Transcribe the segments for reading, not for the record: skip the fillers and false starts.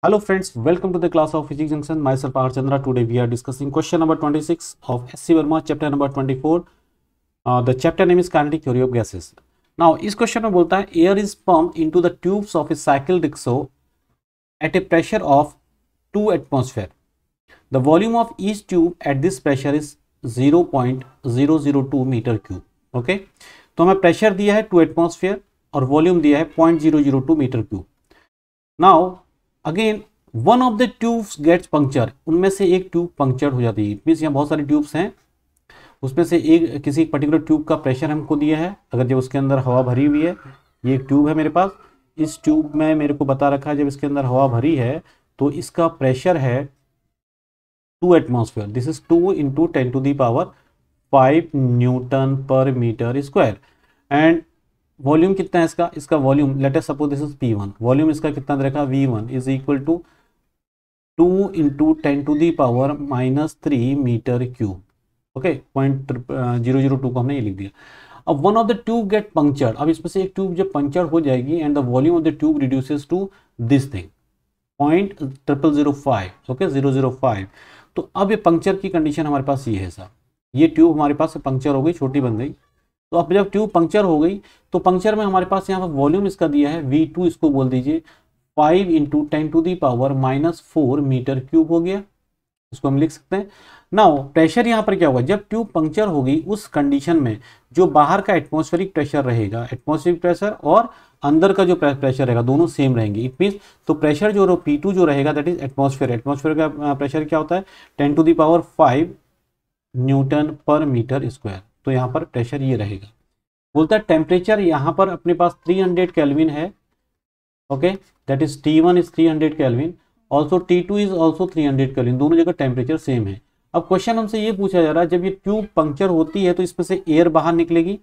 Hello friends, welcome to the class of Physics Junction. Myself R Chandra. Today we are discussing question number 26 of SC Verma, chapter number 24. The chapter name is Kinetic Theory of Gases. Now इस question में बोलता है air is pumped into the tubes of a cycle rickshaw at a pressure of 2 atmosphere. The volume of each tube at this pressure is 0.002 metre cube. Okay, तो हमें pressure दिया है 2 atmosphere और volume दिया है 0.002 metre cube. Now again one of the tubes gets puncture, उनमें से एक ट्यूब पंक्चर हो जाती है. इट मीन्स यहाँ बहुत सारी ट्यूब्स हैं, उसमें से एक किसी पर्टिकुलर ट्यूब का प्रेशर हमको दिया है. अगर जब उसके अंदर हवा भरी हुई है, ये एक ट्यूब है मेरे पास, इस ट्यूब में मेरे को बता रखा है जब इसके अंदर हवा भरी है तो इसका प्रेशर है 2 atmosphere. This is 2 into 10 to the power 5 newton per metre square. And volume कितना है इसका volume, let us suppose this is P1. Volume इसका कितना दे रखा, V1 is equal to 2 into 10 to the power -3 metre cube. Okay, 0.002 को हमने ये लिख दिया. अब one of the tube get punctured, अब इसमें से एक ट्यूब जब पंक्चर हो जाएगी and the volume of the tube reduces to this thing 0.005. Okay, 005. तो अब ये पंक्चर की कंडीशन हमारे पास ये है साहब, ये ट्यूब हमारे पास पंक्चर हो गई, छोटी बन गई. तो अब जब ट्यूब पंक्चर हो गई तो पंक्चर में हमारे पास यहाँ पर वॉल्यूम इसका दिया है V2, इसको बोल दीजिए 5 into 10 to the power -4 metre cube हो गया. इसको हम लिख सकते हैं. नाउ प्रेशर यहाँ पर क्या होगा, जब ट्यूब पंक्चर होगी उस कंडीशन में जो बाहर का एटमॉस्फेरिक प्रेशर रहेगा, एटमॉस्फेरिक प्रेशर और अंदर का जो प्रेशर रहेगा दोनों सेम रहेंगे. इट मीन्स तो प्रेशर जो P2 जो रहेगा दैट इज एटमॉस्फेयर. एटमॉस्फेयर का प्रेशर क्या होता है 10 to the power 5 newton per metre square. तो यहाँ पर प्रेशर ये रहेगा. बोलता है टेम्परेचर यहाँ पर अपने पास 300 केल्विन है. Okay, that is T1 is 300 kelvin, also T2 is also 300 kelvin. दोनों जगह टेम्परेचर सेम है. अब क्वेश्चन हमसे ये पूछा जा रहा है जब ये ट्यूब पंक्चर होती है तो इसमें से एयर बाहर निकलेगी.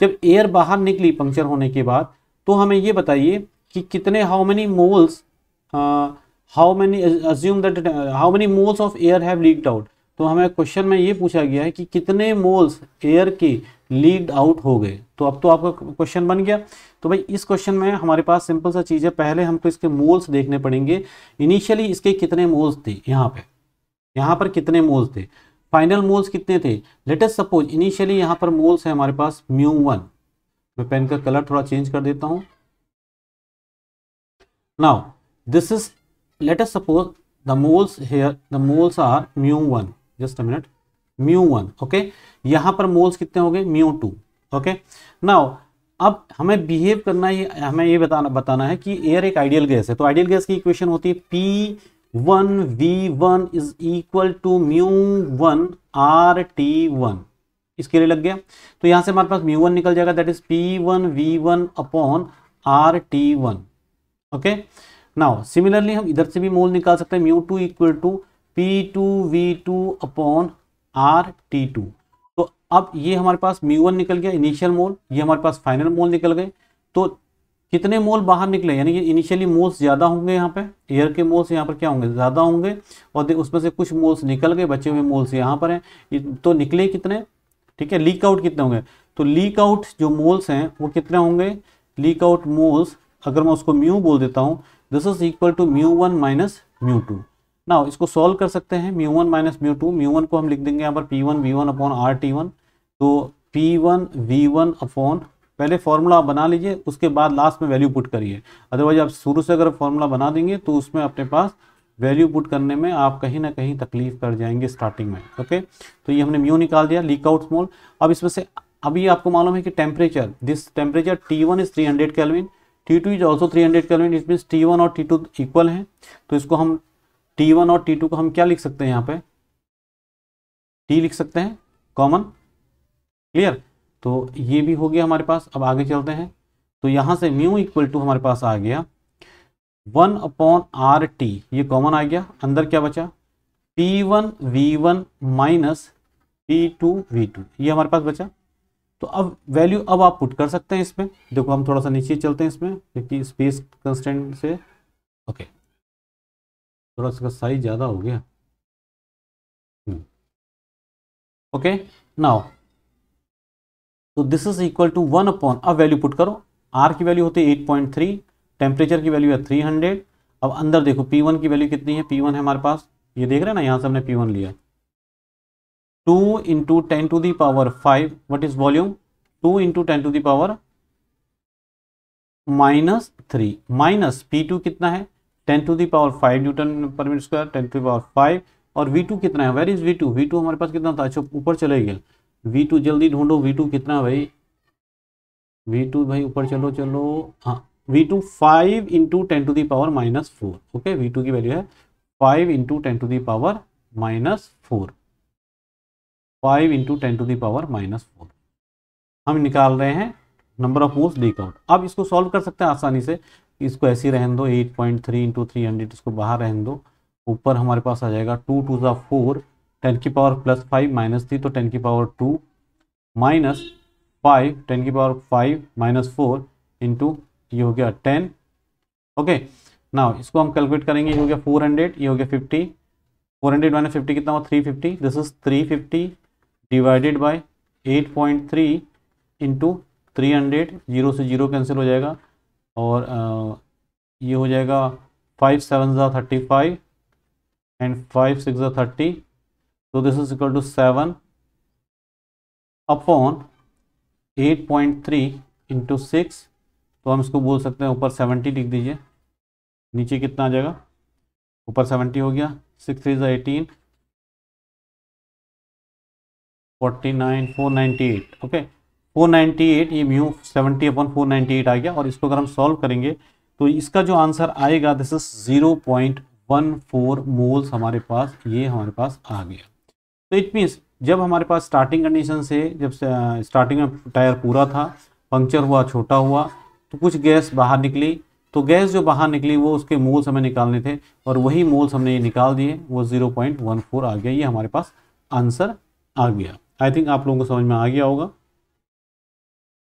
जब एयर बाहर निकली पंक्चर होने के बाद तो हमें ये बताइए कि कितने how many moles of air have leaked out. तो हमें क्वेश्चन में ये पूछा गया है कि कितने मोल्स एयर के लीक्ड आउट हो गए. तो अब तो आपका क्वेश्चन बन गया. तो भाई इस क्वेश्चन में हमारे पास सिंपल सा चीज़ है, पहले हमको इसके मोल्स देखने पड़ेंगे. इनिशियली इसके कितने मोल्स थे, यहाँ पर कितने मोल्स थे, फाइनल मोल्स कितने थे. लेट अस सपोज इनिशियली यहाँ पर मोल्स है हमारे पास μ1. मैं पेन का कलर थोड़ा चेंज कर देता हूँ. Now this is, let us suppose the moles here, the moles are μ1. Just a minute, μ1. Okay, यहाँ पर मोल्स कितने हो गए μ2. ओके, नाउ अब हमें बिहेव करना है, हमें ये बताना है कि एयर एक आइडियल गैस है. तो आइडियल गैस की इक्वेशन होती है P1V1 is equal to μ1 RT1. इसके लिए लग गया. तो यहाँ से हमारे पास μ1 निकल जाएगा, that is P1V1 upon RT1. Okay, now similarly हम इधर से भी मोल निकाल सकते हैं, μ2 equal to P2V2 upon RT2. तो अब ये हमारे पास μ1 निकल गया इनिशियल मोल, ये हमारे पास फाइनल मोल निकल गए. तो कितने मोल बाहर निकले, यानी कि इनिशियली मोल्स ज़्यादा होंगे, यहाँ पे एयर के मोल्स यहाँ पर क्या होंगे, ज़्यादा होंगे. और उसमें से कुछ मोल्स निकल गए, बचे हुए मोल्स यहाँ पर हैं. तो निकले कितने, ठीक है, लीक आउट कितने होंगे. तो लीक आउट जो मोल्स हैं वो कितने होंगे, लीक आउट मोल्स अगर मैं उसको म्यू बोल देता हूँ, this is equal to μ1 minus μ2. Now इसको सॉल्व कर सकते हैं, μ1 माइनस μ2. μ1 को हम लिख देंगे यहाँ पर P1V1 अपॉन RT1. तो P1V1 अपॉन, पहले फॉर्मूला आप बना लीजिए, उसके बाद लास्ट में वैल्यू पुट करिए. अदरवाइज आप शुरू से अगर फॉर्मूला बना देंगे तो उसमें अपने पास वैल्यू पुट करने में आप कहीं ना कहीं तकलीफ कर जाएंगे स्टार्टिंग में. ओके, तो ये हमने म्यू निकाल दिया, लीक आउट मोल. अब इसमें से अभी आपको मालूम है कि temperature, this temperature T1 is 300 kelvin, T2 is also 300 kelvin. It means T1 और T2 इक्वल हैं. तो इसको हम T1 और T2 को हम क्या लिख सकते हैं, यहाँ पे T लिख सकते हैं कॉमन. क्लियर, तो ये भी हो गया हमारे पास. अब आगे चलते हैं. तो यहाँ से म्यू इक्वल टू हमारे पास आ गया 1 अपॉन RT, ये कॉमन आ गया. अंदर क्या बचा, P1V1 माइनस P2V2, ये हमारे पास बचा. तो अब वैल्यू अब आप पुट कर सकते हैं इसमें. देखो हम थोड़ा सा नीचे चलते हैं इसमें, क्योंकि स्पेस कंस्टेंट से ओके थोड़ा सा साइज ज़्यादा हो गया. ओके, नाउ तो this is equal to 1 upon, अब वैल्यू पुट करो. आर की वैल्यू होती है 8.3, टेम्परेचर की वैल्यू है 300, अब अंदर देखो P1 की वैल्यू कितनी है, P1 है हमारे पास, ये देख रहे हैं ना, यहाँ से हमने P1 लिया 2 into 10⁵ what is volume, 2 into 10⁻³ -3 minus P2 कितना है 10⁵ न्यूटन पर मीटर स्क्वायर, 10⁵, और V2 कितना है, वेर इज V2, V2 हमारे पास कितना था, अच्छा ऊपर चले गया, V2 जल्दी ढूंढो, V2 कितना है भाई, V2 भाई ऊपर चलो चलो, हाँ V2 5 इंटू 10⁻⁻⁴, ओके, V2 की वैल्यू है 5 इंटू 10⁻⁻⁴, 5 इंटू 10⁻⁻⁴, हम निकाल रहे हैं number of moles leak out. अब इसको सॉल्व कर सकते हैं आसानी से, इसको ऐसे ही रहने दो, 8.3 इंटू 300 इसको बाहर रहने दो, ऊपर हमारे पास आ जाएगा 2 2 4, 10⁻+5 -3 तो 10⁻2 माइनस 5, 10⁻5 -4 इंटू ये हो गया 10, ओके। नाउ इसको हम कैलकुलेट करेंगे, ये हो गया 400, ये हो गया 50, 400 माइनस 50 कितना हुआ 350, this is 350 divided by 8.3 into 300, 0 से 0 कैंसिल हो जाएगा, और ये हो जाएगा 5 7 35 एंड 5 6 30, तो this is equal to 7 upon 8.3 into 6, तो हम इसको बोल सकते हैं ऊपर 70 लिख दीजिए, नीचे कितना आ जाएगा, ऊपर 70 हो गया, 6 3 18, 49 498, ओके 498, ये म्यू 70/498 आ गया, और इसको अगर हम सॉल्व करेंगे तो इसका जो आंसर आएगा दिस इज 0.14 मोल्स हमारे पास, ये हमारे पास आ गया। तो इट मीन्स जब हमारे पास स्टार्टिंग कंडीशन से, जब स्टार्टिंग में टायर पूरा था, पंक्चर हुआ, छोटा हुआ, तो कुछ गैस बाहर निकली, तो गैस जो बाहर निकली वो उसके मोल्स हमें निकालने थे, और वही मोल्स हमने ये निकाल दिए, वो 0.14 आ गया, ये हमारे पास आंसर आ गया। आई थिंक आप लोगों को समझ में आ गया होगा।